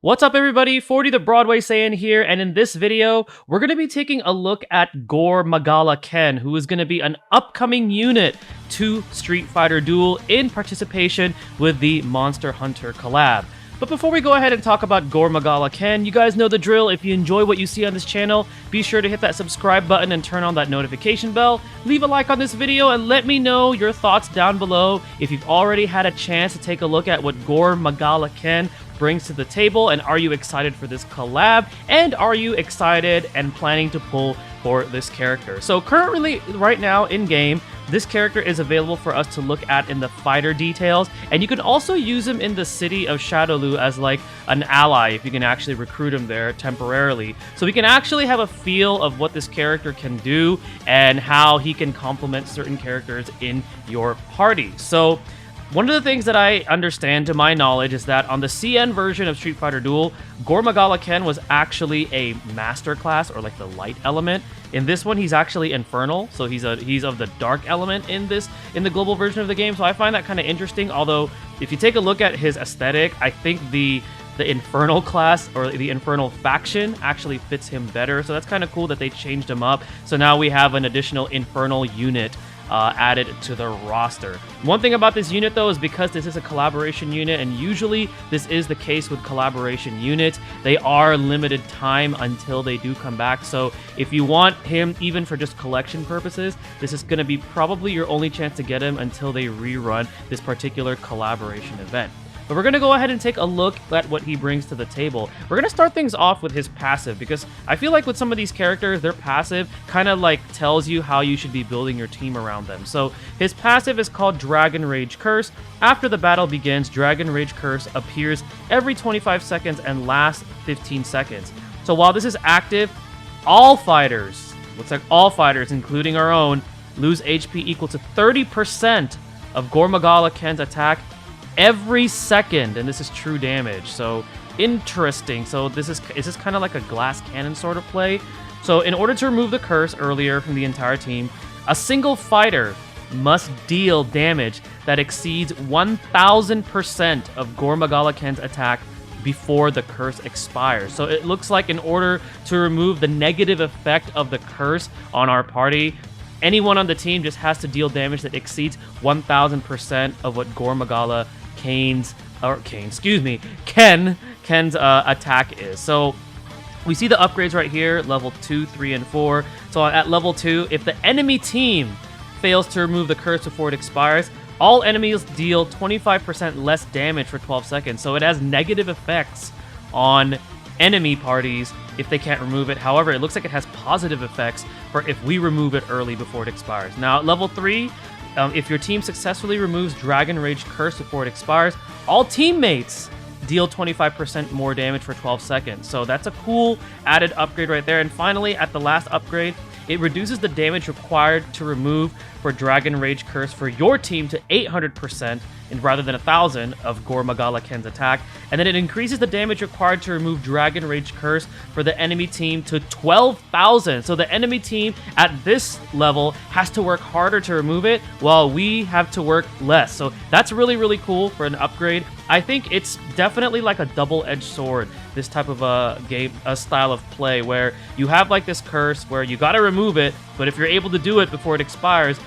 What's up everybody, 40 the Broadway Saiyan here, and in this video, we're going to be taking a look at Gore Magala Ken, who is going to be an upcoming unit to Street Fighter Duel in participation with the Monster Hunter collab. But before we go ahead and talk about Gore Magala Ken, you guys know the drill. If you enjoy what you see on this channel, be sure to hit that subscribe button and turn on that notification bell. Leave a like on this video and let me know your thoughts down below if you've already had a chance to take a look at what Gore Magala Ken brings to the table, and are you excited for this collab, and are you excited and planning to pull for this character. So currently, right now in game, this character is available for us to look at in the fighter details, and you can also use him in the city of Shadowloo as like an ally if you can actually recruit him there temporarily. So we can actually have a feel of what this character can do and how he can complement certain characters in your party. So one of the things that I understand, to my knowledge, is that on the CN version of Street Fighter Duel, Gore Magala Ken was actually a master class, or like the light element. In this one, he's actually infernal, so he's of the dark element in the global version of the game. So I find that kind of interesting. Although, if you take a look at his aesthetic, I think the infernal class, or the infernal faction, actually fits him better. So that's kind of cool that they changed him up. So now we have an additional infernal unit added to the roster. One thing about this unit though is because this is a collaboration unit, and usually this is the case with collaboration units, they are limited time until they do come back. So if you want him even for just collection purposes, this is going to be probably your only chance to get him until they rerun this particular collaboration event. But we're going to go ahead and take a look at what he brings to the table. We're going to start things off with his passive, because I feel like with some of these characters, their passive kind of like tells you how you should be building your team around them. So his passive is called Dragon Rage Curse. After the battle begins, Dragon Rage Curse appears every 25 seconds and lasts 15 seconds. So while this is active, all fighters, looks like all fighters, including our own, lose HP equal to 30% of Gore Magala Ken's attack every second, and this is true damage. So interesting. So is this kind of like a glass cannon sort of play? So in order to remove the curse earlier from the entire team, a single fighter must deal damage that exceeds 1000% of Gore Magala Ken's attack before the curse expires. So it looks like in order to remove the negative effect of the curse on our party, anyone on the team just has to deal damage that exceeds 1000% of what Gore Magala Ken's attack is. So we see the upgrades right here, level 2, 3, and 4. So at level 2, if the enemy team fails to remove the curse before it expires, all enemies deal 25% less damage for 12 seconds. So it has negative effects on enemy parties if they can't remove it. However, it looks like it has positive effects for if we remove it early before it expires. Now at level 3, if your team successfully removes Dragon Rage Curse before it expires, all teammates deal 25% more damage for 12 seconds. So that's a cool added upgrade right there. And finally, at the last upgrade, it reduces the damage required to remove for Dragon Rage Curse for your team to 800%, and rather than 1000 of Gore Magala Ken's attack. And then it increases the damage required to remove Dragon Rage Curse for the enemy team to 12,000. So the enemy team at this level has to work harder to remove it, while we have to work less. So that's really, really cool for an upgrade. I think it's definitely like a double-edged sword, this type of a style of play, where you have like this curse where you got to remove it, but if you're able to do it before it expires,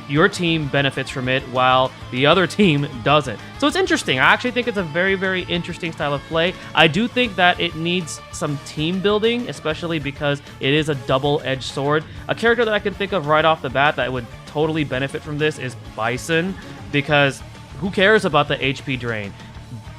your team benefits from it while the other team doesn't. So it's interesting. I actually think it's a very, very interesting style of play. I do think that it needs some team building, especially because it is a double-edged sword. A character that I can think of right off the bat that would totally benefit from this is Bison, because who cares about the HP drain?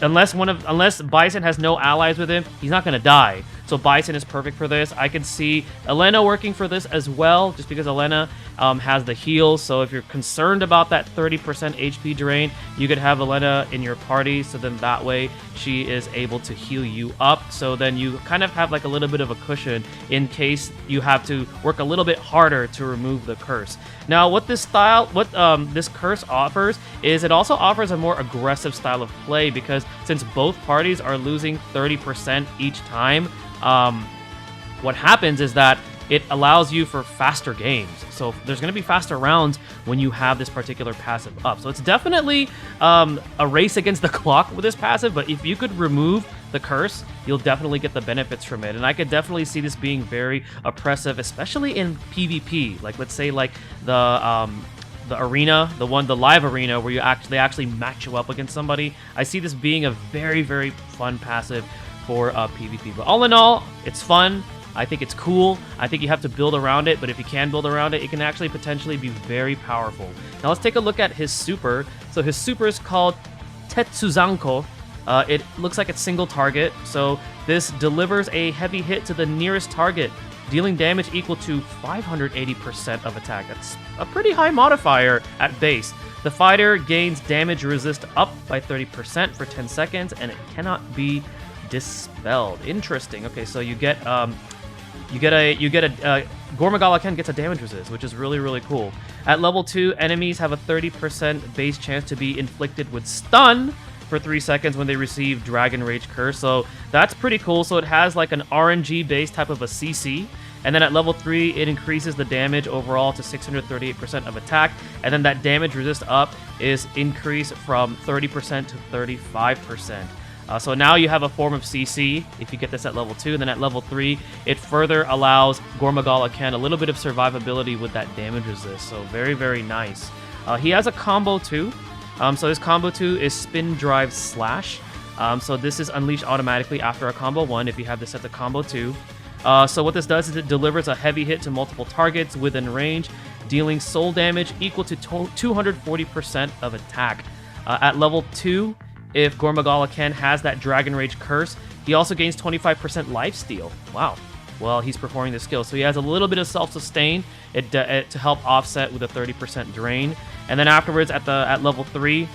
Unless Bison has no allies with him, he's not going to die. So Bison is perfect for this. I can see Elena working for this as well, just because Elena has the heals. So if you're concerned about that 30% HP drain, you could have Elena in your party, so then that way she is able to heal you up. So then you kind of have like a little bit of a cushion in case you have to work a little bit harder to remove the curse. Now, what this curse offers is it also offers a more aggressive style of play, because since both parties are losing 30% each time, what happens is that it allows you for faster games. So there's going to be faster rounds when you have this particular passive up. So it's definitely a race against the clock with this passive, but if you could remove the curse, you'll definitely get the benefits from it. And I could definitely see this being very oppressive, especially in PvP. Like, let's say like the arena, the live arena where they actually match you up against somebody. I see this being a very, very fun passive for PvP. But all in all, it's fun. I think it's cool. I think you have to build around it, but if you can build around it, it can actually potentially be very powerful. Now let's take a look at his super. So his super is called Tetsuzanko. It looks like it's single target, so this delivers a heavy hit to the nearest target, dealing damage equal to 580% of attack. That's a pretty high modifier at base. The fighter gains damage resist up by 30% for 10 seconds, and it cannot be dispelled. Interesting. Okay, so you get Gore Magala Ken gets a damage resist, which is really, really cool. At level 2, enemies have a 30% base chance to be inflicted with stun for 3 seconds when they receive Dragon Rage Curse. So that's pretty cool. So it has like an RNG based type of a CC. And then at level 3, it increases the damage overall to 638% of attack. And then that damage resist up is increased from 30% to 35%. So now you have a form of CC if you get this at level 2. And then at level 3, it further allows Gore Magala Ken a little bit of survivability with that damage resist. So very, very nice. He has a combo too. So his combo 2 is Spin Drive Slash. So this is unleashed automatically after a combo 1 if you have this set to combo 2. So what this does is it delivers a heavy hit to multiple targets within range, dealing soul damage equal to 240% of attack. At level 2, if Gore Magala Ken has that Dragon Rage Curse, he also gains 25% lifesteal. Wow. Well, he's performing the skill. So he has a little bit of self-sustain to help offset with a 30% drain. And then afterwards, at level 3,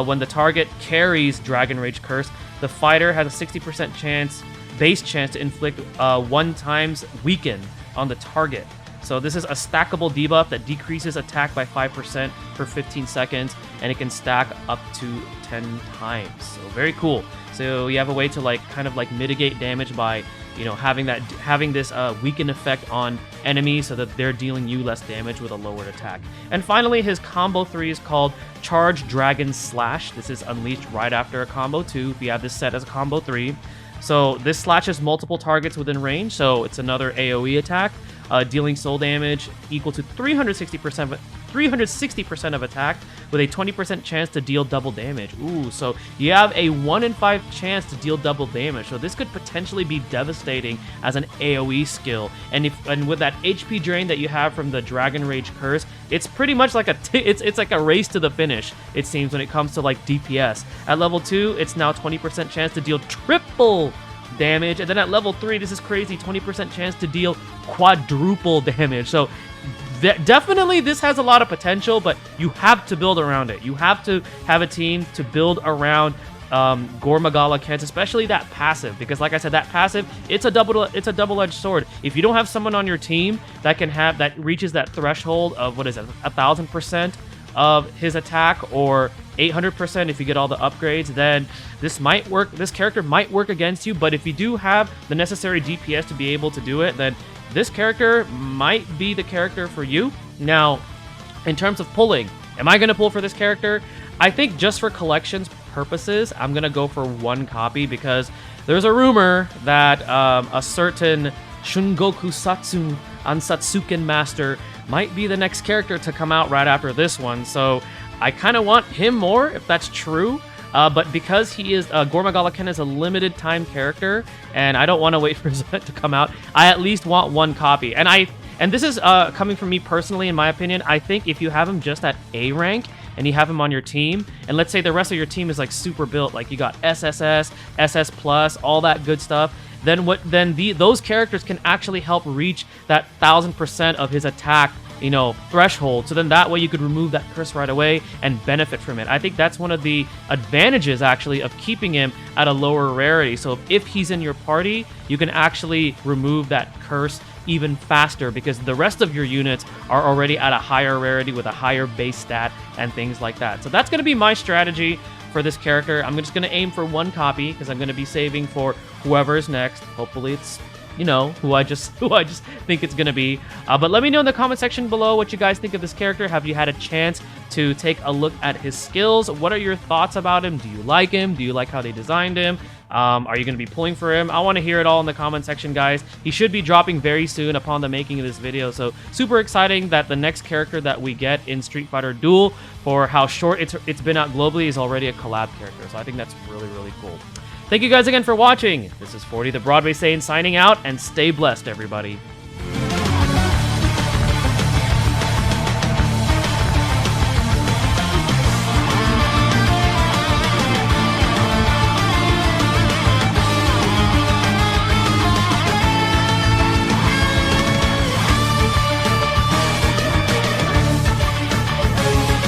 when the target carries Dragon Rage Curse, the fighter has a 60% base chance to inflict 1 times weaken on the target. So this is a stackable debuff that decreases attack by 5% for 15 seconds, and it can stack up to 10 times. So very cool. So you have a way to kind of mitigate damage by, having this weaken effect on enemies so that they're dealing you less damage with a lowered attack. And finally, his combo 3 is called Charge Dragon Slash. This is unleashed right after a combo 2 if you have this set as a combo 3. So this slashes multiple targets within range, so it's another AoE attack, dealing soul damage equal to 360% of attack with a 20% chance to deal double damage. Ooh, so you have a 1 in 5 chance to deal double damage. So this could potentially be devastating as an AoE skill. And with that HP drain that you have from the Dragon Rage Curse, it's pretty much like it's like a race to the finish, it seems, when it comes to DPS. At level 2, it's now 20% chance to deal triple damage, and then at level 3, this is crazy, 20% chance to deal quadruple damage. So definitely this has a lot of potential, but you have to build around it. You have to have a team to build around Gore Magala Ken, especially that passive, because like I said, that passive, it's a double-edged sword. If you don't have someone on your team that reaches that threshold of, what is it, 1,000% of his attack, or 800% if you get all the upgrades, then this character might work against you. But if you do have the necessary DPS to be able to do it, then this character might be the character for you. Now, in terms of pulling, am I going to pull for this character? I think just for collections purposes, I'm going to go for 1 copy, because there's a rumor that a certain Shungoku Satsuken Master might be the next character to come out right after this one. So I kind of want him more, if that's true. But because he is Gore Magala Ken is a limited time character, and I don't want to wait for it to come out, I at least want 1 copy. And this is coming from me personally, in my opinion. I think if you have him just at A rank and you have him on your team, and let's say the rest of your team is super built, like you got SSS, SS plus, all that good stuff, then those characters can actually help reach that 1,000% of his attack threshold. So then that way you could remove that curse right away and benefit from it. I think that's one of the advantages actually of keeping him at a lower rarity. So if he's in your party, you can actually remove that curse even faster, because the rest of your units are already at a higher rarity with a higher base stat and things like that. So that's going to be my strategy for this character. I'm just going to aim for 1 copy, because I'm going to be saving for whoever's next. Hopefully it's who I just think it's gonna be. But let me know in the comment section below what you guys think of this character. Have you had a chance to take a look at his skills? What are your thoughts about him? Do you like him? Do you like how they designed him? Are you going to be pulling for him? I want to hear it all in the comment section, guys. He should be dropping very soon upon the making of this video, so super exciting that the next character that we get in Street Fighter Duel, for how short it's been out globally, is already a collab character, so I think that's really, really cool. Thank you guys again for watching. This is 40 the Broadway Saiyan signing out, and stay blessed, everybody.